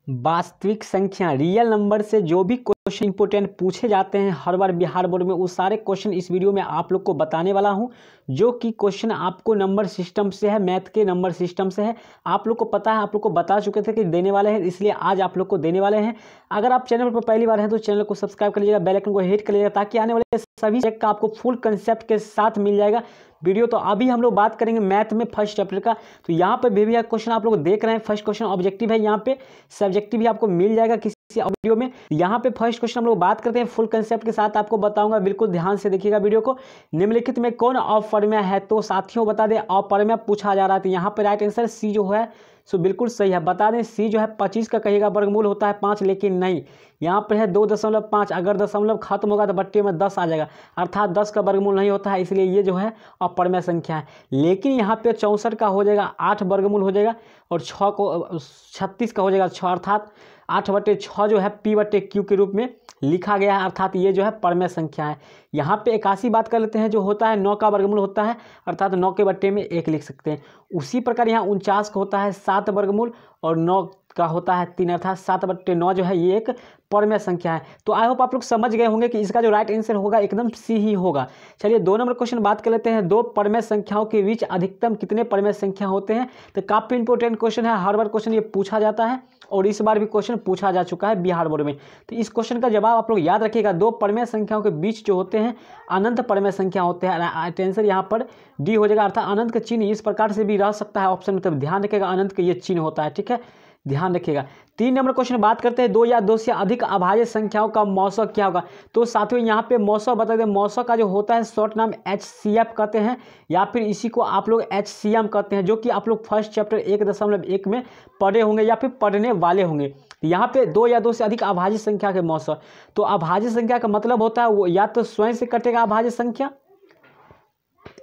वास्तविक संख्या real number से जो भी क्वेश्चन इंपोर्टेंट पूछे जाते हैं हर बार बिहार बोर्ड में, वो सारे क्वेश्चन इस वीडियो में आप लोग को बताने वाला हूं। जो कि क्वेश्चन आपको नंबर सिस्टम से है, मैथ के नंबर सिस्टम से है। आप लोग को पता है, आप लोग को बता चुके थे कि देने वाले हैं, इसलिए आज आप लोग को देने वाले हैं। अगर आप चैनल पर पहली बार हैं तो चैनल को सब्सक्राइब कर लीजिएगा, बेल आइकन को हिट कर लीजिएगा, ताकि आने वाले सभी चेक का आपको फुल कंसेप्ट के साथ मिल जाएगा वीडियो। तो अभी हम लोग बात करेंगे मैथ में फर्स्ट चैप्टर का। तो यहाँ पे भी क्वेश्चन आप लोग देख रहे हैं, फर्स्ट क्वेश्चन ऑब्जेक्टिव है, यहाँ पे सब्जेक्टिव भी आपको मिल जाएगा किसी वीडियो में। यहाँ पे फर्स्ट क्वेश्चन हम लोग बात करते हैं, फुल कंसेप्ट के साथ आपको बताऊंगा, बिल्कुल ध्यान से देखिएगा वीडियो को। निम्नलिखित में कौन अपरिमेय है? तो साथियों बता दें, अपरिमेय पूछा जा रहा था। यहाँ पे राइट आंसर सी जो है सो बिल्कुल सही है। बता दें सी जो है 25 का कहिएगा वर्गमूल होता है 5, लेकिन नहीं, यहाँ पर है 2.5। अगर दशमलव खत्म होगा तो बट्टे में 10 आ जाएगा, अर्थात 10 का वर्गमूल नहीं होता है, इसलिए ये जो है अपरिमेय संख्या है। लेकिन यहाँ पे 64 का हो जाएगा 8 वर्गमूल हो जाएगा, और 6 को 36 का हो जाएगा 6, अर्थात 8/6 जो है P/Q के रूप में लिखा गया है, अर्थात ये जो है परिमेय संख्या है। यहाँ पे 81 बात कर लेते हैं, जो होता है 9 का वर्गमूल होता है, अर्थात 9 के बट्टे में 1 लिख सकते हैं। उसी प्रकार यहाँ 49 का होता है 7 वर्गमूल, और 9 का होता है 3, अर्थात 7/9 जो है ये एक परिमेय संख्या है। तो आई होप आप लोग समझ गए होंगे कि इसका जो राइट आंसर होगा एकदम सी ही होगा। चलिए 2 नंबर क्वेश्चन बात कर लेते हैं। 2 परिमेय संख्याओं के बीच अधिकतम कितने परिमेय संख्या होते हैं? तो काफ़ी इंपॉर्टेंट क्वेश्चन है, हर बार क्वेश्चन ये पूछा जाता है, और इस बार भी क्वेश्चन पूछा जा चुका है बिहार बोर्ड में। तो इस क्वेश्चन का जवाब आप लोग याद रखिएगा। 2 परिमेय संख्याओं के बीच जो होते हैं अनंत परिमेय संख्या होते हैं। आंसर यहाँ पर डी हो जाएगा, अर्थात अनंत का चिन्ह इस प्रकार से भी रह सकता है ऑप्शन में, तब ध्यान रखिएगा अनंत का ये चिन्ह होता है, ठीक है, ध्यान रखिएगा। 3 नंबर क्वेश्चन बात करते हैं, 2 या 2 से अधिक अभाज्य संख्याओं का मौसक क्या होगा? तो साथियों यहाँ पे मौसक बता दें, मौसक का जो होता है शॉर्ट नाम HCF कहते हैं, या फिर इसी को आप लोग HCM कहते हैं, जो कि आप लोग फर्स्ट चैप्टर 1.1 में पढ़े होंगे या फिर पढ़ने वाले होंगे। यहाँ पे 2 या 2 से अधिक अभाज्य संख्या के मौसक। तो अभाज्य संख्या का मतलब होता है वो या तो स्वयं से कटेगा अभाज्य संख्या,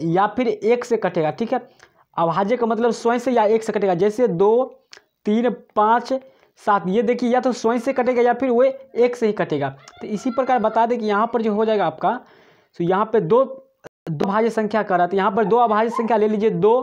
या फिर 1 से कटेगा, ठीक है। अभाज्य का मतलब स्वयं से या 1 से कटेगा, जैसे 2, 3, 5, 7, ये देखिए या तो स्वयं से कटेगा या फिर वो 1 से ही कटेगा। तो इसी प्रकार बता दें कि यहाँ पर जो हो जाएगा आपका, तो यहाँ पे 2 अभाज्य संख्या कर रहा था, यहाँ पर 2 अभाज्य संख्या ले लीजिए, 2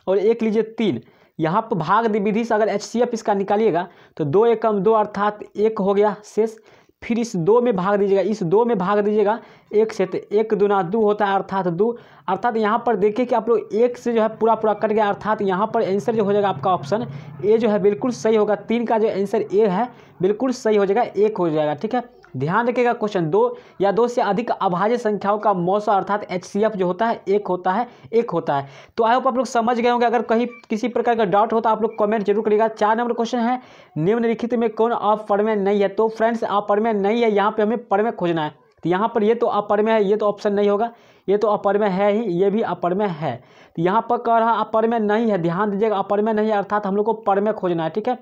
और 1 लीजिए 3। यहाँ पर भाग विधि से अगर HCF इसका निकालिएगा तो 2 एकम 2, अर्थात 1 हो गया शेष। फिर इस 2 में भाग दीजिएगा, इस 2 में भाग दीजिएगा 1 से, तो 1 दूना 2 होता है, अर्थात 2। अर्थात यहाँ पर देखिए कि आप लोग 1 से जो है पूरा कट गया, अर्थात यहाँ पर आंसर जो हो जाएगा आपका ऑप्शन ए जो है बिल्कुल सही होगा। 3 का जो आंसर ए है बिल्कुल सही हो जाएगा, 1 हो जाएगा, ठीक है। ध्यान रखिएगा क्वेश्चन, 2 या 2 से अधिक अभाज्य संख्याओं का मौसक अर्थात HCF जो होता है 1 होता है, 1 होता है। तो आई होप आप लोग समझ गए होंगे। अगर कहीं किसी प्रकार का डाउट होता है आप लोग कमेंट जरूर करिएगा। 4 नंबर क्वेश्चन है, निम्नलिखित में कौन अपरिमेय नहीं है? तो फ्रेंड्स अपरिमेय नहीं है, यहाँ पे हमें परिमेय खोजना है। तो यहाँ पर ये तो अपरिमेय है, ये तो ऑप्शन नहीं होगा, ये तो अपरिमेय है ही, ये भी अपरिमेय है। तो यहाँ पर कह रहा अपरिमेय नहीं है, ध्यान दीजिएगा अपरिमेय नहीं है, अर्थात हम लोग को परिमेय खोजना है, ठीक है।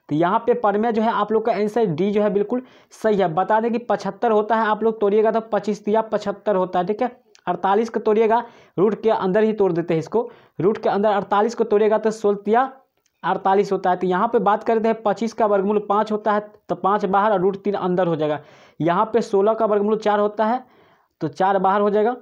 तो यहाँ पे परिमेय जो है आप लोग का आंसर डी जो है बिल्कुल सही है। बता दें कि 75 होता है, आप लोग तोड़िएगा तो 25 या 75 होता है, ठीक है। 48 को तोड़िएगा, रूट के अंदर ही तोड़ देते हैं इसको, रूट के अंदर 48 को तोड़िएगा तो 16 या 48 होता है। तो यहाँ पे बात करते हैं 25 का वर्गमूल 5 होता है, तो 5 बाहर और रूट 3 अंदर हो जाएगा। यहाँ पे 16 का वर्गमूल 4 होता है, तो 4 बाहर हो जाएगा,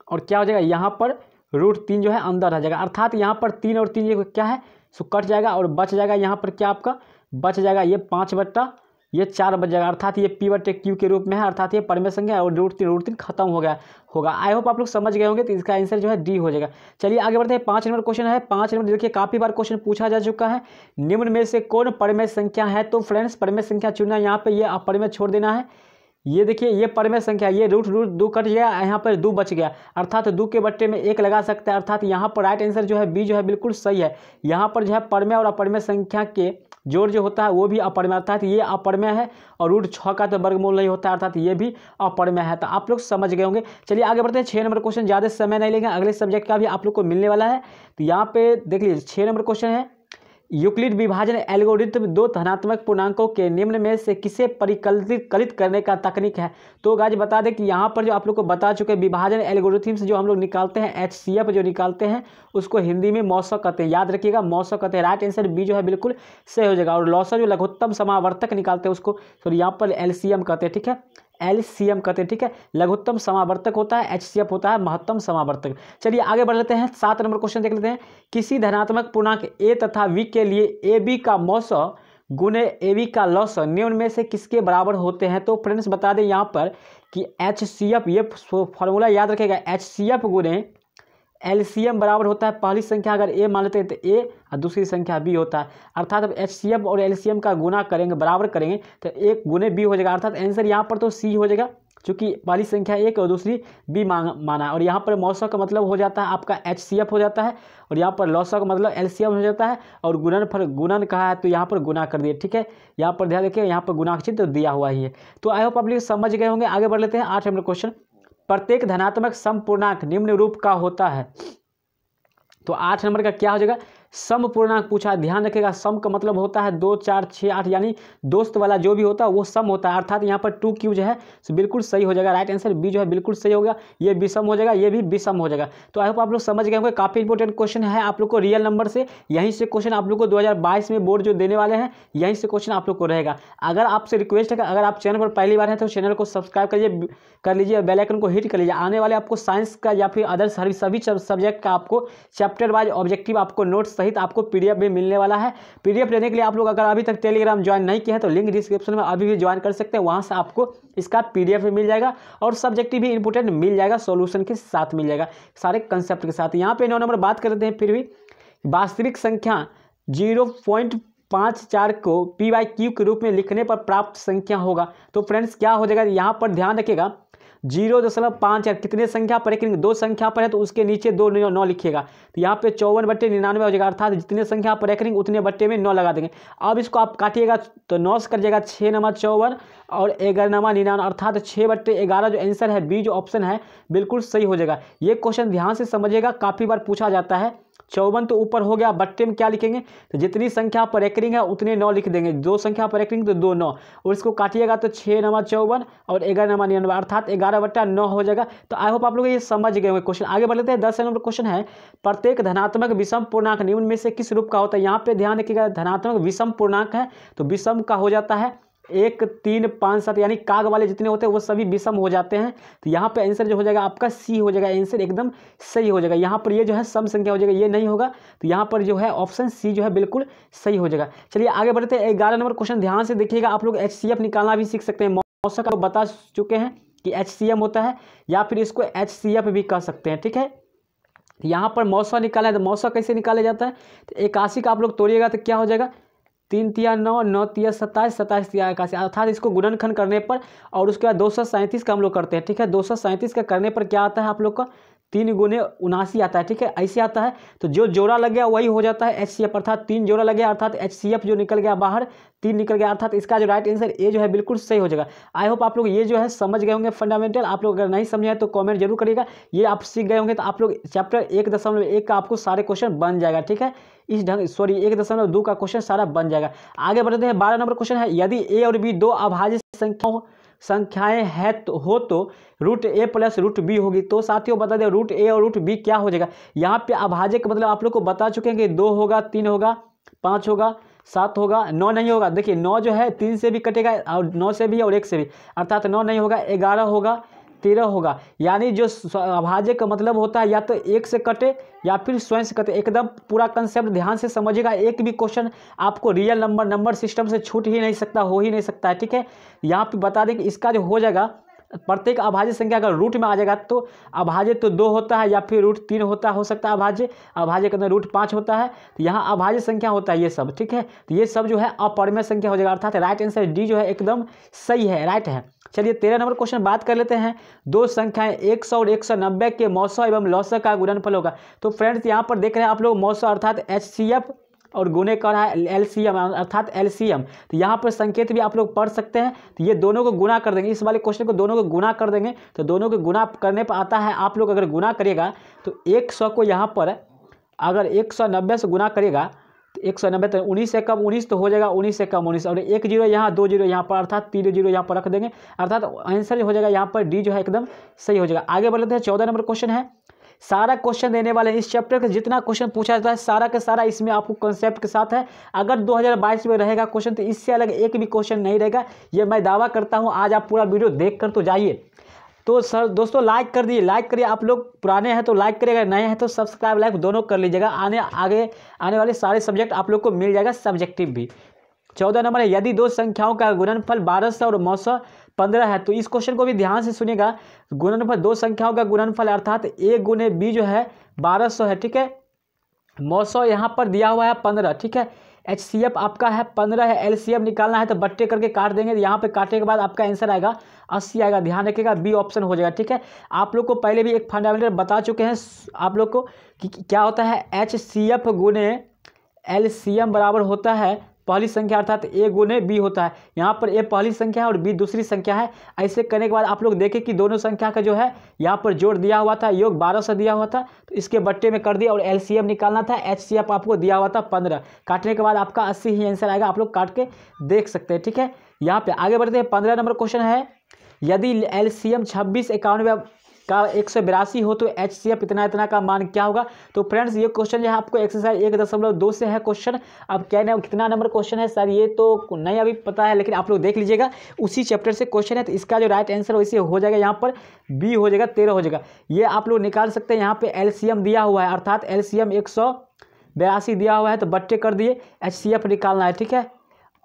और क्या हो जाएगा यहाँ पर रूट 3 जो है अंदर आ जाएगा, अर्थात यहाँ पर 3 और 3 ये क्या है सो कट जाएगा, और बच जाएगा यहाँ पर क्या आपका बच जाएगा, ये 5/4 बच जाएगा, अर्थात ये P/Q के रूप में है, अर्थात ये परिमेय संख्या है, और रूट 3 खत्म हो गया होगा। आई होप आप लोग समझ गए होंगे। तो इसका आंसर जो है डी हो जाएगा। चलिए आगे बढ़ते हैं। 5 नंबर क्वेश्चन है। 5 नंबर देखिए काफ़ी बार क्वेश्चन पूछा जा चुका है, निम्न में से कौन परिमेय संख्या है? तो फ्रेंड्स परिमेय संख्या चुनना, यहाँ पे ये अपरिमेय छोड़ देना है। ये देखिए ये परिमेय संख्या, ये रूट 2 कट गया, यहाँ पर 2 बच गया, अर्थात 2 के बट्टे में 1 लगा सकते हैं, अर्थात यहाँ पर राइट आंसर जो है बी जो है बिल्कुल सही है। यहाँ पर जो है परिमेय और अपरिमेय संख्या के जोड़ जो होता है वो भी अपरिमेय, अर्थात ये अपरिमेय है, और रूट 6 का तो वर्गमूल नहीं होता है, अर्थात ये भी अपरिमेय है। तो आप लोग समझ गए होंगे। चलिए आगे बढ़ते हैं। 6 नंबर क्वेश्चन, ज़्यादा समय नहीं लेंगे, अगले सब्जेक्ट का भी आप लोग को मिलने वाला है। तो यहाँ पे देख लीजिए 6 नंबर क्वेश्चन है, यूक्लिड विभाजन एल्गोरिथम 2 धनात्मक पूर्णांकों के निम्न में से किसे परिकलित करने का तकनीक है? तो गाइस बता दें कि यहाँ पर जो आप लोग को बता चुके विभाजन एल्गोरिथम से जो हम लोग निकालते हैं HCF जो निकालते हैं उसको हिंदी में मौसक कहते हैं, याद रखिएगा मौसक कहते हैं। राइट आंसर बी जो है बिल्कुल सही हो जाएगा। और लॉसर जो लघुत्तम समावर्तक निकालते हैं उसको सॉरी यहाँ पर LCM कहते हैं, ठीक है, LCM कहते हैं, ठीक है। लघुत्तम समावर्तक होता है, HCF होता है महत्तम समावर्तक। चलिए आगे बढ़ लेते हैं। 7 नंबर क्वेश्चन देख लेते हैं। किसी धनात्मक पूर्णांक a तथा v के लिए AB का मौसक गुने एवी का लॉस निम्न में से किसके बराबर होते हैं। तो फ्रेंड्स बता दें यहाँ पर कि HCF, ये फॉर्मूला याद रखेगा, HCF गुने LCM बराबर होता है पहली संख्या अगर A मान लेते हैं तो A और दूसरी संख्या B होता है। अर्थात अब HCF और LCM का गुना करेंगे, बराबर करेंगे तो A गुने B हो जाएगा। अर्थात आंसर यहाँ पर तो C हो जाएगा, क्योंकि पहली संख्या एक और दूसरी B माना। और यहाँ पर मौसा का मतलब हो जाता है आपका HCF हो जाता है, और यहाँ पर लौसा का मतलब LCM हो जाता है, और गुणन कहा है तो यहाँ पर गुना कर दिए। ठीक है, यहाँ पर ध्यान रखिए, यहाँ पर गुना का चिन्ह तो दिया हुआ ही है। तो आई होप आप लोग समझ गए होंगे। आगे बढ़ लेते हैं 8 नंबर क्वेश्चन। प्रत्येक धनात्मक समपूर्णांक निम्न रूप का होता है। तो 8 नंबर का क्या हो जाएगा, समपूर्णांक पूछा। ध्यान रखिएगा, सम का मतलब होता है 2 4 6 8, यानी दोस्त वाला जो भी होता है वो सम होता है। अर्थात यहाँ पर 2Q जो है बिल्कुल सही हो जाएगा, राइट आंसर बी जो है बिल्कुल सही होगा। ये विषम हो जाएगा, ये भी विषम हो जाएगा। तो आई होप आप लोग समझ गए होंगे। काफी इंपॉर्टेंट क्वेश्चन है आप लोग को रियल नंबर से, यहीं से क्वेश्चन आप लोग को 2022 में बोर्ड जो देने वाले हैं, यहीं से क्वेश्चन आप लोग को रहेगा। अगर आपसे रिक्वेस्ट है कि अगर आप चैनल पर पहली बार है तो चैनल को सब्सक्राइब कर लीजिए, बेल आइकन को हिट कर लीजिए। आने वाले आपको साइंस का या फिर अदर सभी सब्जेक्ट का आपको चैप्टर वाइज ऑब्जेक्टिव आपको नोट्स सहित आपको PDF भी मिलने वाला है। PDF लेने के लिए आप लोग अगर अभी तक टेलीग्राम ज्वाइन नहीं किया है तो लिंक डिस्क्रिप्शन में अभी भी ज्वाइन कर सकते हैं, वहां से आपको इसका PDF भी मिल जाएगा और सब्जेक्टिव भी इंपोर्टेंट मिल जाएगा, सॉल्यूशन के साथ मिल जाएगा, सारे कंसेप्ट के साथ। यहाँ पे 9 नंबर बात करते हैं। फिर भी वास्तविक संख्या 0.54 को P/Q के रूप में लिखने पर प्राप्त संख्या होगा। तो फ्रेंड्स क्या हो जाएगा, यहाँ पर ध्यान रखिएगा 0.5 कितने संख्या पर है, 2 संख्या पर है तो उसके नीचे 2 9 लिखिएगा। तो यहाँ पे 54/99 हो जाएगा। अर्थात जितने संख्या पर है उतने बट्टे में 9 लगा देंगे। अब इसको आप काटिएगा तो 9 से कट जाएगा 6 नमा 54 और 11 नमा 99, अर्थात 6/11 जो आंसर है बी जो ऑप्शन है बिल्कुल सही हो जाएगा। ये क्वेश्चन ध्यान से समझिएगा, काफ़ी बार पूछा जाता है। 54 तो ऊपर हो गया, बट्टे में क्या लिखेंगे, तो जितनी संख्या पर एकरिंग है उतने 9 लिख देंगे। 2 संख्या पर एकरिंग तो 2 9, और इसको काटिएगा तो 6 नमा 54 और 11 नमा 99, अर्थात 11/9 हो जाएगा। तो आई होप आप लोग ये समझ गए होंगे। क्वेश्चन आगे बढ़ लेते हैं। 10 नंबर क्वेश्चन है, प्रत्येक धनात्मक विषम पूर्णांक निम्न में से किस रूप का होता है। यहाँ पे ध्यान रखिएगा, धनात्मक विषम पूर्णांक है तो विषम का हो जाता है 1 3 5 7, यानी काग वाले जितने होते हैं वो सभी विषम हो जाते हैं। तो यहाँ पे आंसर जो हो जाएगा आपका C हो जाएगा, आंसर एकदम सही हो जाएगा। यहाँ पर ये जो है सम संख्या हो जाएगा, ये नहीं होगा, तो यहाँ पर जो है ऑप्शन C जो है बिल्कुल सही हो जाएगा। चलिए आगे बढ़ते हैं। 11 नंबर क्वेश्चन ध्यान से देखिएगा, आप लोग HCF निकालना भी सीख सकते हैं। मौसा का बता चुके हैं कि HCM होता है, या फिर इसको HCF भी कह सकते हैं। ठीक है, यहाँ पर मौसा निकाला है तो मौसा कैसे निकाला जाता है, तो 81 का आप लोग तोड़िएगा तो क्या हो जाएगा, 3 तिया 9 9 तिया 27 27 तिया 81, अर्थात इसको गुणनखंड करने पर और उसके बाद 237 का हम लोग करते हैं। ठीक है, 237 का करने पर क्या आता है आप लोग का 3 गुने 79 आता है। ठीक है, ऐसे आता है। तो जो जोड़ा लग गया वही हो जाता है HCF, अर्थात 3 जोड़ा लग गया, अर्थात HCF जो निकल गया बाहर 3 निकल गया, अर्थात इसका जो राइट आंसर ए जो है बिल्कुल सही हो जाएगा। आई होप आप लोग ये जो है समझ गए होंगे फंडामेंटल। आप लोग अगर नहीं समझे हैं तो कमेंट जरूर करिएगा। ये आप सीख गए होंगे तो आप लोग चैप्टर 1.1 का आपको सारे क्वेश्चन बन जाएगा। ठीक है, इस ढंग 1.2 का क्वेश्चन सारा बन जाएगा। आगे बढ़ते हैं। 12 नंबर क्वेश्चन है, यदि A और B 2 अभाज्य संख्याएं है हो तो √A + √B होगी। तो साथियों बता दें √A और √B क्या हो जाएगा। यहाँ पे अभाज्य का मतलब आप लोग को बता चुके हैं कि 2 होगा, 3 होगा, 5 होगा, 7 होगा, 9 नहीं होगा। देखिए 9 जो है 3 से भी कटेगा और 9 से भी और 1 से भी, अर्थात 9 नहीं होगा, 11 होगा, 13 होगा। यानी जो अभाज्य का मतलब होता है या तो 1 से कटे या फिर स्वयं से कटे। एकदम पूरा कंसेप्ट ध्यान से समझिएगा, एक भी क्वेश्चन आपको रियल नंबर सिस्टम से छूट ही नहीं सकता, हो ही नहीं सकता है। ठीक है, यहाँ पे बता दें कि इसका जो हो जाएगा, प्रत्येक अभाज्य संख्या अगर रूट में आ जाएगा तो अभाज्य तो 2 होता है या फिर √3 होता हो सकता है अभाज्य के अंदर √5 होता है। तो यहाँ अभाज्य संख्या होता है ये सब। ठीक है, तो ये सब जो है अपरिमेय संख्या हो जाएगा, अर्थात राइट आंसर डी जो है एकदम सही है, राइट है। चलिए 13 नंबर क्वेश्चन बात कर लेते हैं। 2 संख्याएं 100 और 190 के मौसा एवं लौसा का गुणनफल होगा। तो फ्रेंड्स यहाँ पर देख रहे हैं आप लोग मौसा अर्थात HCF और गुणे कर रहा है LCM अर्थात LCM। तो यहाँ पर संकेत भी आप लोग पढ़ सकते हैं। तो ये दोनों को गुना कर देंगे, इस वाले क्वेश्चन को दोनों को गुना कर देंगे। तो दोनों को गुना करने पर आता है, आप लोग अगर गुना करिएगा तो 100 को यहाँ पर अगर 190 से गुना करिएगा तो 190 तो 19 से कम 19 तो हो जाएगा, 19 से कम 19 और 1 0 यहाँ 2 0 यहाँ पर, अर्थात 3 0 यहाँ पर रख देंगे, अर्थात आंसर हो जाएगा यहाँ पर डी जो है एकदम सही हो जाएगा। आगे बढ़ लेते हैं। 14 नंबर क्वेश्चन है, सारा क्वेश्चन देने वाले इस चैप्टर का जितना क्वेश्चन पूछा जाता है सारा का सारा इसमें आपको कंसेप्ट के साथ है। अगर 2022 में रहेगा क्वेश्चन तो इससे अलग एक भी क्वेश्चन नहीं रहेगा, ये मैं दावा करता हूँ। आज आप पूरा वीडियो देख कर तो जाइए। तो सर दोस्तों लाइक कर दिए, लाइक करिए। आप लोग पुराने हैं तो लाइक करिएगा, नए हैं तो सब्सक्राइब लाइक दोनों कर लीजिएगा। आगे आने वाले सारे सब्जेक्ट आप लोग को मिल जाएगा, सब्जेक्टिव भी। 14 नंबर है, यदि दो संख्याओं का गुणनफल 1200 और 915 है। तो इस क्वेश्चन को भी ध्यान से सुनिएगा। गुणनफल, दो संख्याओं का गुणनफल अर्थात a गुने b जो है 1200 है, ठीक है। 900 यहाँ पर दिया हुआ है 15, ठीक है। HCF आपका है 15 है। LCM निकालना है तो बट्टे करके काट देंगे। यहाँ पे काटने के बाद आपका आंसर आएगा 80 आएगा। ध्यान रखिएगा, बी ऑप्शन हो जाएगा, ठीक है। आप लोग को पहले भी एक फंडामेंटल बता चुके हैं आप लोग को कि क्या होता है। HCF गुने LCM बराबर होता है पहली संख्या अर्थात a गुने b होता है। यहाँ पर a पहली संख्या है और b दूसरी संख्या है। ऐसे करने के बाद आप लोग देखें कि दोनों संख्या का जो है यहाँ पर जोड़ दिया हुआ था, योग 1200 दिया हुआ था, तो इसके बट्टे में कर दिया और LCM निकालना था। HCF आपको दिया हुआ था 15। काटने के बाद आपका 80 ही आंसर आएगा। आप लोग काट के देख सकते हैं, ठीक है। यहाँ पे आगे बढ़ते हैं। 15 नंबर क्वेश्चन है, यदि LCM 26 91 का 182 हो तो HCF इतना का मान क्या होगा। तो फ्रेंड्स ये क्वेश्चन जो है आपको एक्सरसाइज 1.2 से है क्वेश्चन। अब कहने कितना नंबर क्वेश्चन है सर, ये तो नहीं अभी पता है, लेकिन आप लोग देख लीजिएगा, उसी चैप्टर से क्वेश्चन है। तो इसका जो राइट आंसर वैसे हो जाएगा, यहाँ पर बी हो जाएगा, 13 हो जाएगा। ये आप लोग निकाल सकते हैं। यहाँ पे LCM दिया हुआ है अर्थात LCM 182 दिया हुआ है, तो बट्टे कर दिए, HCF निकालना है, ठीक है।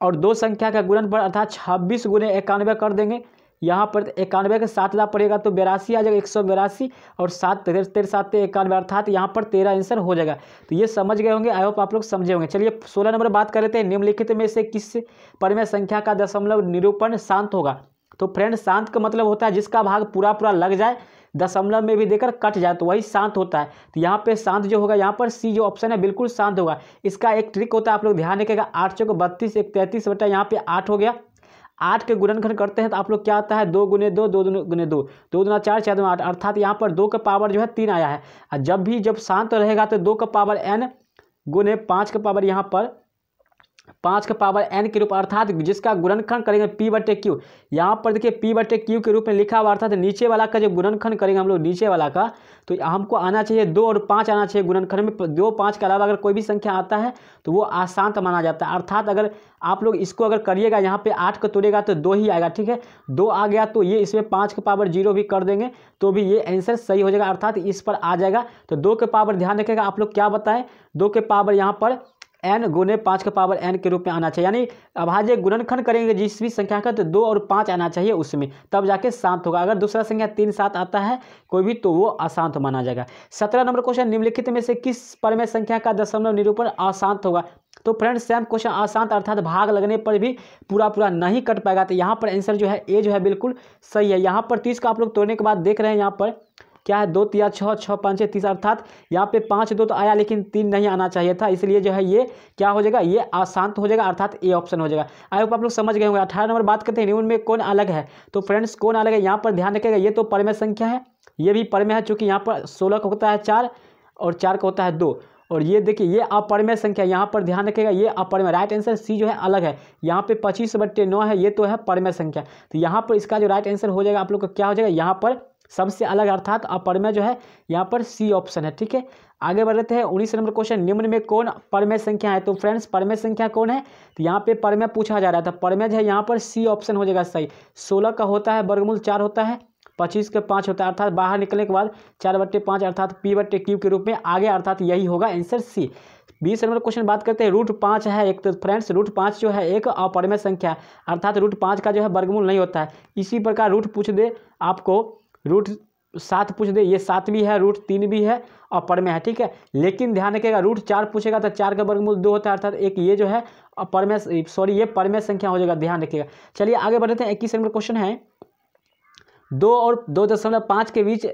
और दो संख्या का गुणनफल अर्थात 26 गुने 91 कर देंगे। यहाँ पर 91 के 7 ला पड़ेगा तो 82 आ जाएगा, 182 और 7 13 7 91 अर्थात यहाँ पर 13 आंसर हो जाएगा। तो ये समझ गए होंगे, आई होप आप लोग समझे होंगे। चलिए 16 नंबर बात कर लेते हैं। निम्नलिखित में से किस परिमेय संख्या का दशमलव निरूपण शांत होगा। तो फ्रेंड शांत का मतलब होता है जिसका भाग पूरा लग जाए, दशमलव में भी देकर कट जाए, तो वही शांत होता है। तो यहाँ पे शांत जो होगा, यहाँ पर सी जो ऑप्शन है बिल्कुल शांत होगा। इसका एक ट्रिक होता है, आप लोग ध्यान रखिएगा। 8 चौक 32 1 33 बटा यहाँ पे 8 हो गया। 8 के गुणनखंड करते हैं तो आप लोग क्या आता है, 2 गुने 2 2 गुने 2 2 दूना 4 4 दूना 8 अर्थात यहाँ पर 2 का पावर जो है 3 आया है। और जब शांत रहेगा तो 2 का पावर n गुने 5 का पावर यहाँ पर 5 का पावर n के रूप अर्थात जिसका गुणनखंड करेंगे p बटे q। यहाँ पर देखिए p बटे q के रूप में लिखा हुआ अर्थात नीचे वाला का जब गुणनखंड करेंगे हम लोग नीचे वाला का, तो हमको आना चाहिए 2 और 5 आना चाहिए गुणनखंड में। 2 5 के अलावा अगर कोई भी संख्या आता है तो वो अशांत माना जाता है। अर्थात अगर आप लोग इसको अगर करिएगा, यहाँ पे 8 को तोड़ेगा तो 2 ही आएगा, ठीक है। 2 आ गया तो ये इसमें 5 का पावर 0 भी कर देंगे तो भी ये आंसर सही हो जाएगा, अर्थात इस पर आ जाएगा। तो 2 के पावर ध्यान रखिएगा, आप लोग क्या बताएं, 2 के पावर यहाँ पर n गुने 5 का पावर n के रूप में आना चाहिए। यानी अभाज्य गुणनखंड करेंगे जिस भी संख्या का तो 2 और 5 आना चाहिए उसमें, तब जाके शांत होगा। अगर दूसरा संख्या 3 7 आता है कोई भी तो वो अशांत माना जाएगा। 17 नंबर क्वेश्चन, निम्नलिखित में से किस परिमेय संख्या का दशमलव निरूपण अशांत होगा। तो फ्रेंड्स सेम क्वेश्चन, अशांत अर्थात भाग लगने पर भी पूरा नहीं कट पाएगा। तो यहाँ पर आंसर जो है ए जो है बिल्कुल सही है। यहाँ पर 30 का आप लोग तोड़ने के बाद देख रहे हैं यहाँ पर क्या है, 2 3 6 6 5 6 30 अर्थात यहाँ पे 5 2 तो आया लेकिन 3 नहीं आना चाहिए था, इसलिए जो है ये क्या हो जाएगा, ये अशांत हो जाएगा अर्थात ए ऑप्शन हो जाएगा। आई होप आप लोग समझ गए होंगे। 18 नंबर बात करते हैं, निम्न में कौन अलग है। तो फ्रेंड्स कौन अलग है, यहाँ पर ध्यान रखिएगा, ये तो परिमेय संख्या है, ये भी परिमेय है, चूंकि यहाँ पर 16 का होता है 4 और 4 का होता है 2। और ये देखिए ये अपरिमेय संख्या, यहाँ पर ध्यान रखिएगा ये अपरिमेय, राइट आंसर सी जो है अलग है। यहाँ पे 25/9 है, ये तो है परिमेय संख्या। तो यहाँ पर इसका जो राइट आंसर हो जाएगा आप लोग का क्या हो जाएगा, यहाँ पर सबसे अलग अर्थात अपरिमेय जो है यहाँ पर सी ऑप्शन है, ठीक है। आगे बढ़ रहे हैं 19 नंबर क्वेश्चन, निम्न में कौन परिमेय संख्या है। तो फ्रेंड्स परिमेय संख्या कौन है, तो यहाँ पे परिमेय पूछा जा रहा था। परिमेय जो है यहाँ पर सी ऑप्शन हो जाएगा सही। 16 का होता है वर्गमूल 4 होता है, 25 के 5 होता है अर्थात बाहर निकलने के बाद 4/5 अर्थात p बटे q के रूप में आगे, अर्थात यही होगा आंसर सी। 20 नंबर क्वेश्चन बात करते हैं, √5 है एक। तो फ्रेंड्स √5 जो है एक अपरिमेय संख्या अर्थात √5 का जो है वर्गमूल नहीं होता है। इसी प्रकार रूट पूछ दे आपको, √7 पूछ दे, ये 7 भी है, √3 भी है और परिमेय है, ठीक है। लेकिन ध्यान रखिएगा √4 पूछेगा तो 4 का वर्गमूल 2 होता है अर्थात एक ये जो है अपरिमेय, सॉरी ये परिमेय संख्या हो जाएगा, ध्यान रखिएगा। चलिए आगे बढ़ते हैं। 21 नंबर क्वेश्चन है, 2 और 2.5 के बीच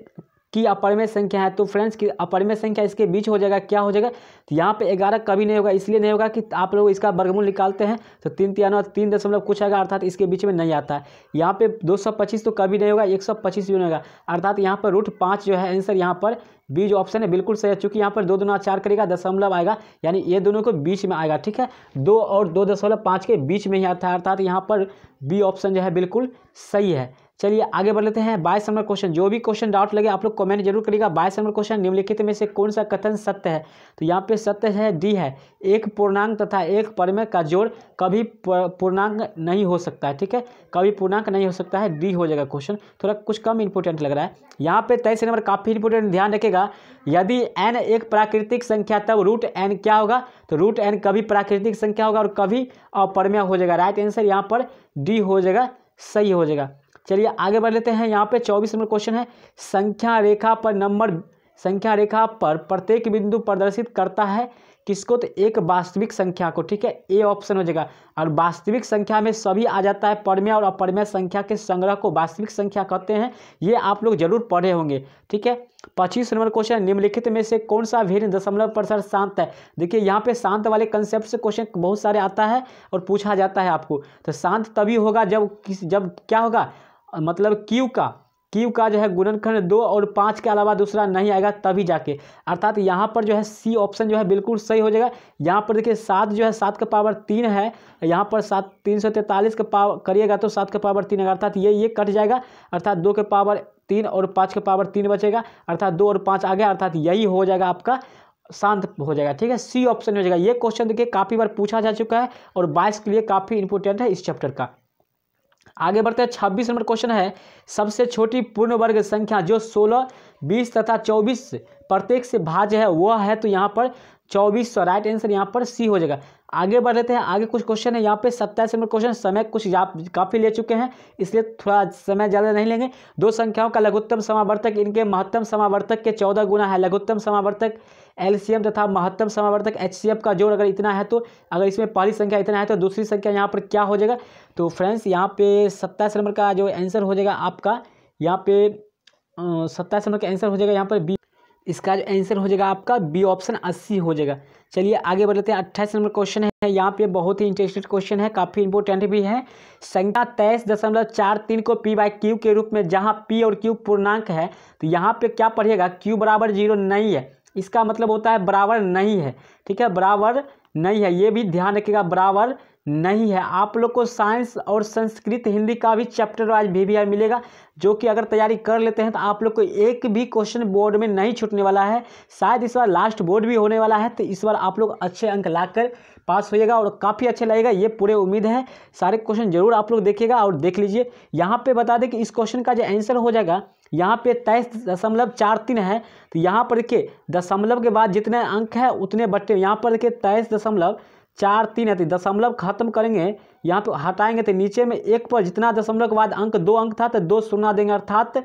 की अपरिमेय संख्या है। तो फ्रेंड्स की अपरिमेय संख्या इसके बीच हो जाएगा, क्या हो जाएगा, तो यहाँ पे 11 कभी नहीं होगा, इसलिए नहीं होगा कि आप लोग इसका वर्गमूल निकालते हैं तो 3 3 दशमलव कुछ आएगा अर्थात इसके बीच में नहीं आता है। यहाँ पे 225 तो कभी नहीं होगा, 125 भी नहीं होगा अर्थात यहाँ पर √5 जो है आंसर यहाँ पर बी जो ऑप्शन है बिल्कुल सही है। चूँकि यहाँ पर 2 दूना 4 करेगा, दशमलव आएगा, यानी ये दोनों को बीच में आएगा, ठीक है। 2 और 2.5 के बीच में ही आता है अर्थात यहाँ पर बी ऑप्शन जो है बिल्कुल सही है। चलिए आगे बढ़ लेते हैं 22 नंबर क्वेश्चन। जो भी क्वेश्चन डाउट लगे आप लोग कमेंट जरूर करिएगा। 22 नंबर क्वेश्चन, निम्नलिखित में से कौन सा कथन सत्य है? तो यहाँ पे सत्य है डी है, एक पूर्णांक तथा एक परमेय का जोड़ कभी पूर्णांक नहीं हो सकता है। ठीक है, कभी पूर्णांक नहीं हो सकता है, डी हो जाएगा क्वेश्चन। थोड़ा कुछ कम इंपोर्टेंट लग रहा है। यहाँ पे 23 नंबर काफ़ी इंपोर्टेंट, ध्यान रखिएगा। यदि n एक प्राकृतिक संख्या तब रूट n क्या होगा? तो रूट n कभी प्राकृतिक संख्या होगा और कभी अपरमेय हो जाएगा। राइट आंसर यहाँ पर डी हो जाएगा, सही हो जाएगा। चलिए आगे बढ़ लेते हैं। यहाँ पे 24 नंबर क्वेश्चन है, संख्या रेखा पर प्रत्येक बिंदु प्रदर्शित करता है किसको? तो एक वास्तविक संख्या को। ठीक है, ए ऑप्शन हो जाएगा। और वास्तविक संख्या में सभी आ जाता है, परमेय और अपरमेय संख्या के संग्रह को वास्तविक संख्या कहते हैं। ये आप लोग जरूर पढ़े होंगे। ठीक है, 25 नंबर क्वेश्चन, निम्नलिखित में से कौन सा भिन्न दशमलव प्रतिशत शांत है? देखिए यहाँ पे शांत वाले कंसेप्ट से क्वेश्चन बहुत सारे आता है और पूछा जाता है आपको। तो शांत तभी होगा जब क्या होगा, मतलब क्यू का जो है गुणनखंड 2 और 5 के अलावा दूसरा नहीं आएगा, तभी जाके। अर्थात यहाँ पर जो है सी ऑप्शन जो है बिल्कुल सही हो जाएगा। यहाँ पर देखिए 7 जो है 7 का पावर 3 है, यहाँ पर 7 343 का पावर करिएगा तो 7 का पावर 3 है, अर्थात ये कट जाएगा। अर्थात 2 के पावर 3 और 5 के पावर 3 बचेगा, अर्थात 2 और 5 आ गया, अर्थात यही हो जाएगा आपका शांत हो जाएगा। ठीक है, सी ऑप्शन हो जाएगा। ये क्वेश्चन देखिए काफ़ी बार पूछा जा चुका है और 22 के लिए काफ़ी इंपॉर्टेंट है इस चैप्टर का। आगे बढ़ते हैं, 26 नंबर क्वेश्चन है, सबसे छोटी पूर्ण वर्ग संख्या जो 16, 20 तथा 24 प्रत्येक से भाज्य है वह है? तो यहाँ पर 2400। राइट आंसर यहाँ पर सी हो जाएगा। आगे बढ़ लेते हैं, आगे कुछ क्वेश्चन है। यहाँ पे 27 नंबर क्वेश्चन, समय कुछ काफ़ी ले चुके हैं इसलिए थोड़ा समय ज़्यादा नहीं लेंगे। दो संख्याओं का लघुत्तम समावर्तक इनके महत्तम समावर्तक के 14 गुना है। लघुत्तम समावर्तक एलसीएम तथा महत्तम समावर्तक एचसीएफ का जोड़ अगर इतना है तो अगर इसमें पहली संख्या इतना है तो दूसरी संख्या यहाँ पर क्या हो जाएगा? तो फ्रेंड्स यहाँ पे 27 नंबर का जो आंसर हो जाएगा आपका, यहाँ पे 27 नंबर का आंसर हो जाएगा यहाँ पर बी। इसका जो आंसर हो जाएगा आपका बी ऑप्शन 80 हो जाएगा। चलिए आगे बढ़ लेते हैं। 28 नंबर क्वेश्चन है, यहाँ पे बहुत ही इंटरेस्टेड क्वेश्चन है, काफ़ी इंपॉर्टेंट भी है। संख्या 23.43 को p बाई क्यू के रूप में, जहाँ p और q पूर्णांक है तो यहाँ पे क्या पढ़िएगा, q बराबर 0 नहीं है, इसका मतलब होता है बराबर नहीं है। ठीक है, बराबर नहीं है, ये भी ध्यान रखिएगा, बराबर नहीं है। आप लोग को साइंस और संस्कृत हिंदी का भी चैप्टर वाइज VVR मिलेगा, जो कि अगर तैयारी कर लेते हैं तो आप लोग को एक भी क्वेश्चन बोर्ड में नहीं छूटने वाला है। शायद इस बार लास्ट बोर्ड भी होने वाला है, तो इस बार आप लोग अच्छे अंक लाकर पास होइएगा और काफ़ी अच्छे लगेगा, ये पूरे उम्मीद है। सारे क्वेश्चन जरूर आप लोग देखिएगा और देख लीजिए। यहाँ पे बता दें कि इस क्वेश्चन का जो आंसर हो जाएगा, यहाँ पे 23.43 है, तो यहाँ पर देखिए दशमलव के बाद जितने अंक है उतने बट्टे, यहाँ पर देखिए 23.43 है, तो दशमलव खत्म करेंगे, यहाँ पे हटाएंगे तो नीचे में एक पर जितना दशमलव के बाद अंक 2 अंक था तो 2 शून्य देंगे, अर्थात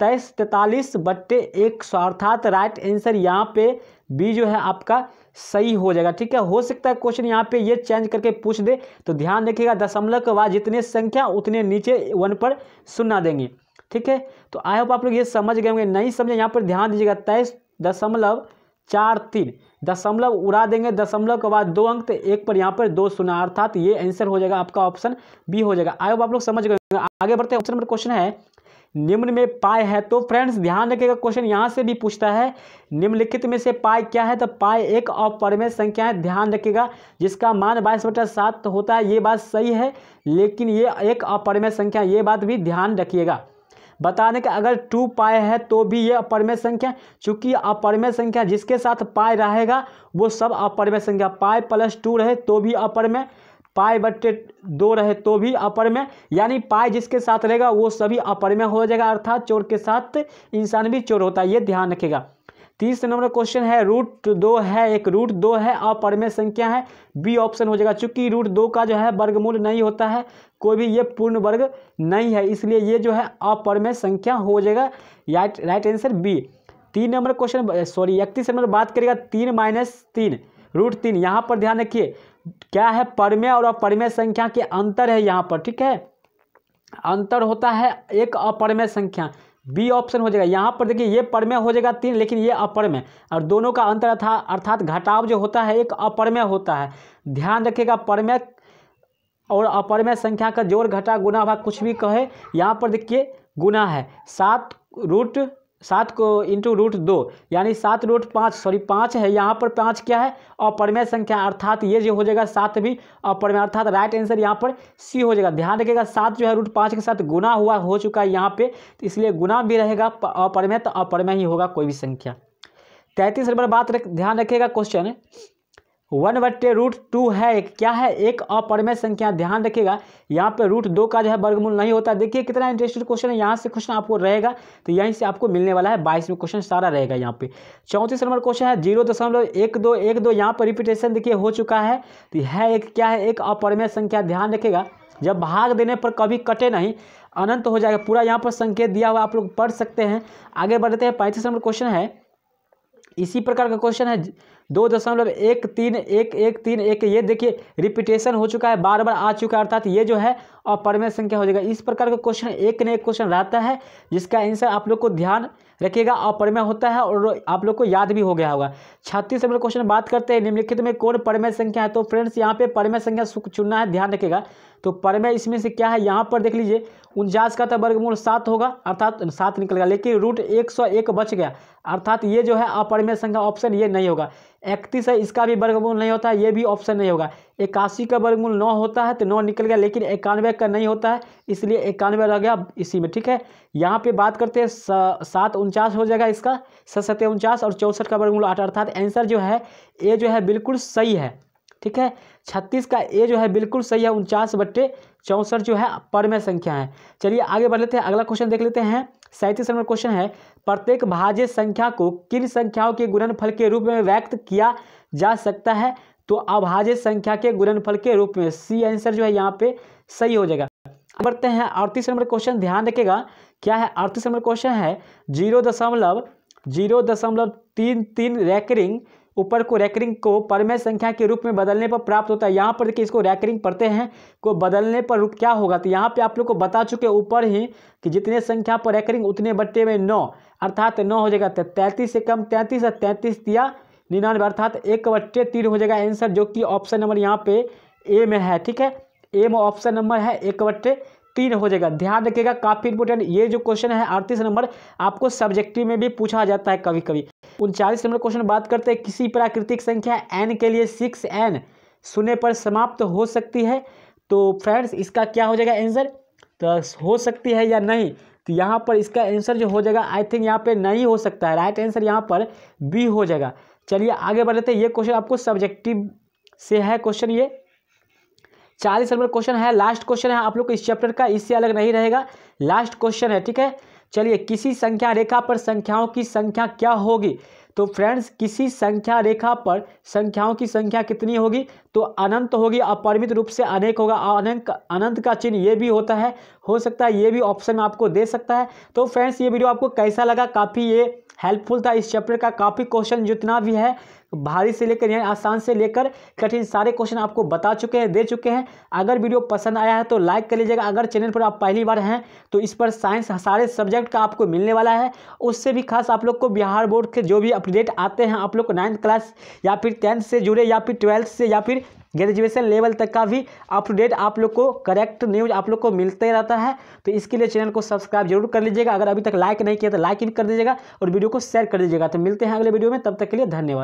2343/100, अर्थात राइट आंसर यहाँ पे बी जो है आपका सही हो जाएगा। ठीक है, हो सकता है क्वेश्चन यहाँ पे ये चेंज करके पूछ दे, तो ध्यान रखिएगा दशमलव के बाद जितने संख्या उतने नीचे 1 पर शून्य देंगे। ठीक है, तो आई होप आप लोग ये समझ गए होंगे, नहीं समझे यहाँ पर ध्यान दीजिएगा। 23.43 दशमलव उड़ा देंगे, दशमलव के बाद 2 अंक तो 1 पर यहाँ पर 2 शून्य, अर्थात ये आंसर हो जाएगा आपका ऑप्शन बी हो जाएगा। आई होप आप लोग समझ गए होंगे। आगे बढ़ते हैं, ऑप्शन नंबर क्वेश्चन है, निम्न में पाई है। तो फ्रेंड्स ध्यान रखिएगा, क्वेश्चन यहाँ से भी पूछता है निम्नलिखित में से पाई क्या है? तो पाई एक अपरिमेय संख्या है, ध्यान रखिएगा, जिसका मान 22/7 होता है। ये बात सही है, लेकिन ये एक अपरिमेय संख्या, ये बात भी ध्यान रखिएगा। बताने का अगर 2 पाई है तो भी ये अपरिमेय संख्या, चूंकि अपरिमेय संख्या जिसके साथ पाई रहेगा वो सब अपरिमेय संख्या, पाई +2 रहे तो भी अपरिमेय, पाई/2 रहे तो भी अपरिमेय, यानी पाई जिसके साथ रहेगा वो सभी अपरिमेय हो जाएगा, अर्थात चोर के साथ इंसान भी चोर होता है, ये ध्यान रखिएगा। 30 नंबर क्वेश्चन है, √2 है, एक √2 है अपरिमेय संख्या है, बी ऑप्शन हो जाएगा। चूंकि √2 का जो है वर्गमूल नहीं होता है, कोई भी ये पूर्ण वर्ग नहीं है, इसलिए ये जो है अपरिमेय संख्या हो जाएगा, right answer B. 3 number question 31 number बात करेगा 3 - 3 √3, यहाँ पर ध्यान रखिए क्या है, परमेय और अपरिमेय संख्या के अंतर है यहाँ पर। ठीक है, अंतर होता है एक अपरिमेय संख्या, बी ऑप्शन हो जाएगा। यहाँ पर देखिए ये परमेय हो जाएगा 3, लेकिन ये अपरिमेय, और दोनों का अंतर था, अर्थात घटाव जो होता है एक अपरिमेय होता है। ध्यान रखिएगा, परमेय और अपरिमेय संख्या का जोड़ घटा गुना भाग कुछ भी कहे, यहाँ पर देखिए गुना है। 7 √3 7 को इंटू √2 यानी 7√5 सॉरी 5 है, यहाँ पर 5 क्या है अपरिमेय संख्या, अर्थात ये जो हो जाएगा 7 भी अपरिमेय, अर्थात राइट आंसर यहाँ पर सी हो जाएगा। ध्यान रखिएगा 7 जो है √5 के साथ गुना हो चुका है यहाँ पे, तो इसलिए गुना भी रहेगा, अपरिमेय तो अपरिमेय ही होगा कोई भी संख्या। 33 नंबर बात ध्यान रखिएगा, क्वेश्चन 1/√2 है, क्या है एक अपरिमेय संख्या। ध्यान रखिएगा यहाँ पे √2 का जो है वर्गमूल नहीं होता। देखिए कितना इंटरेस्टिंग क्वेश्चन है, यहाँ से क्वेश्चन आपको रहेगा तो यहीं से आपको मिलने वाला है, 22 में क्वेश्चन सारा रहेगा यहाँ पे। 34 नंबर क्वेश्चन है 0.1212, यहाँ पर रिपीटेशन देखिए हो चुका है, तो है एक क्या है एक अपरिमेय संख्या। ध्यान रखिएगा जब भाग देने पर कभी कटे नहीं, अनंत हो जाएगा, पूरा यहाँ पर संकेत दिया हुआ आप लोग पढ़ सकते हैं। आगे बढ़ते हैं, 35 नंबर क्वेश्चन है, इसी प्रकार का क्वेश्चन है 2.13111, ये देखिए रिपीटेशन हो चुका है, बार बार आ चुका है, अर्थात ये जो है अपरिमेय संख्या हो जाएगा। इस प्रकार का क्वेश्चन एक न एक क्वेश्चन रहता है जिसका आंसर आप लोग को ध्यान रखिएगा अपरिमेय होता है और आप लोग को याद भी हो गया होगा। 36 नंबर क्वेश्चन बात करते हैं निम्नलिखित में कौन परिमेय संख्या है। तो फ्रेंड्स यहाँ पे परिमेय संख्या चुनना है, ध्यान रखिएगा। तो परिमेय इसमें से क्या है, यहाँ पर देख लीजिए 49 का तो वर्गमूल 7 होगा, अर्थात 7 निकलेगा, लेकिन √101 बच गया, अर्थात ये जो है अपरिमेय संख्या, ऑप्शन ये नहीं होगा। 31 है, इसका भी वर्गमूल नहीं होता है, ये भी ऑप्शन नहीं होगा। 81 का वर्गमूल 9 होता है तो 9 निकल गया, लेकिन 91 का नहीं होता है, इसलिए 91 रह गया इसी में, ठीक है। यहाँ पे बात करते हैं 749 हो जाएगा इसका, 749 और 64 का वर्गमूल 8, अर्थात आंसर जो है ए जो है बिल्कुल सही है, ठीक है। 36 का ए जो है बिल्कुल सही है, 49/64 जो है परिमेय संख्या है। चलिए आगे बढ़ लेते हैं, अगला क्वेश्चन देख लेते हैं। 37 नंबर क्वेश्चन है, प्रत्येक भाज्य संख्या को किन संख्याओं के गुणनफल के रूप में व्यक्त किया जा सकता है। तो अभाज्य संख्या के गुणनफल के रूप में, सी आंसर जो है यहाँ पे सही हो जाएगा। बढ़ते हैं 38 नंबर क्वेश्चन, ध्यान रखिएगा क्या है 38 नंबर क्वेश्चन है 0.033 रैकरिंग, ऊपर को रैकरिंग को परिमेय संख्या के रूप में बदलने पर प्राप्त होता है। यहाँ पर देखिए इसको रैकरिंग पढ़ते हैं, को बदलने पर रूप क्या होगा, तो यहाँ पे आप लोग को बता चुके ऊपर ही कि जितने संख्या पर रैकरिंग उतने बट्टे में 9, अर्थात 9 हो जाएगा। 33 से कम 33 है, 33 दिया 99, अर्थात 1/3 हो जाएगा आंसर, जो कि ऑप्शन नंबर यहाँ पे ए में है, ठीक है। ए में ऑप्शन नंबर है 1/3 हो जाएगा। ध्यान रखिएगा काफी इंपोर्टेंट ये जो क्वेश्चन है 38 नंबर आपको सब्जेक्टिव में भी पूछा जाता है कभी कभी। 39 नंबर क्वेश्चन बात करते हैं, किसी प्राकृतिक संख्या n के लिए 6n शून्य पर समाप्त हो सकती है। तो फ्रेंड्स इसका क्या हो जाएगा आंसर, तो हो सकती है या नहीं, तो यहाँ पर इसका आंसर जो हो जाएगा आई थिंक यहाँ पे नहीं हो सकता है, राइट आंसर यहाँ पर बी हो जाएगा। चलिए आगे बढ़ते हैं, ये क्वेश्चन आपको सब्जेक्टिव से है क्वेश्चन। ये 40 नंबर क्वेश्चन है, लास्ट क्वेश्चन है आप लोग को इस चैप्टर का, इससे अलग नहीं रहेगा, लास्ट क्वेश्चन है, ठीक है। चलिए किसी संख्या रेखा पर संख्याओं की संख्या क्या होगी। तो फ्रेंड्स किसी संख्या रेखा पर संख्याओं की संख्या कितनी होगी, तो अनंत होगी, अपरिमित रूप से अनेक होगा। अनंत का चिन्ह ये भी होता है, हो सकता है ये भी ऑप्शन में आपको दे सकता है। तो फ्रेंड्स ये वीडियो आपको कैसा लगा, काफ़ी ये हेल्पफुल था। इस चैप्टर का काफ़ी क्वेश्चन जितना भी है भारी से लेकर यानी आसान से लेकर कठिन सारे क्वेश्चन आपको बता चुके हैं, दे चुके हैं। अगर वीडियो पसंद आया है तो लाइक कर लीजिएगा। अगर चैनल पर आप पहली बार हैं तो इस पर साइंस सारे सब्जेक्ट का आपको मिलने वाला है। उससे भी खास आप लोग को बिहार बोर्ड के जो भी अपडेट आते हैं, आप लोग को 9th क्लास या फिर 10th से जुड़े या फिर 12th से या फिर ग्रेजुएशन लेवल तक का भी अप टू डेट आप लोग को करेक्ट न्यूज़ आप लोग को मिलते रहता है। तो इसके लिए चैनल को सब्सक्राइब जरूर कर लीजिएगा। अगर अभी तक लाइक नहीं किया तो लाइक भी कर दीजिएगा और वीडियो को शेयर कर दीजिएगा। तो मिलते हैं अगले वीडियो में, तब तक के लिए धन्यवाद।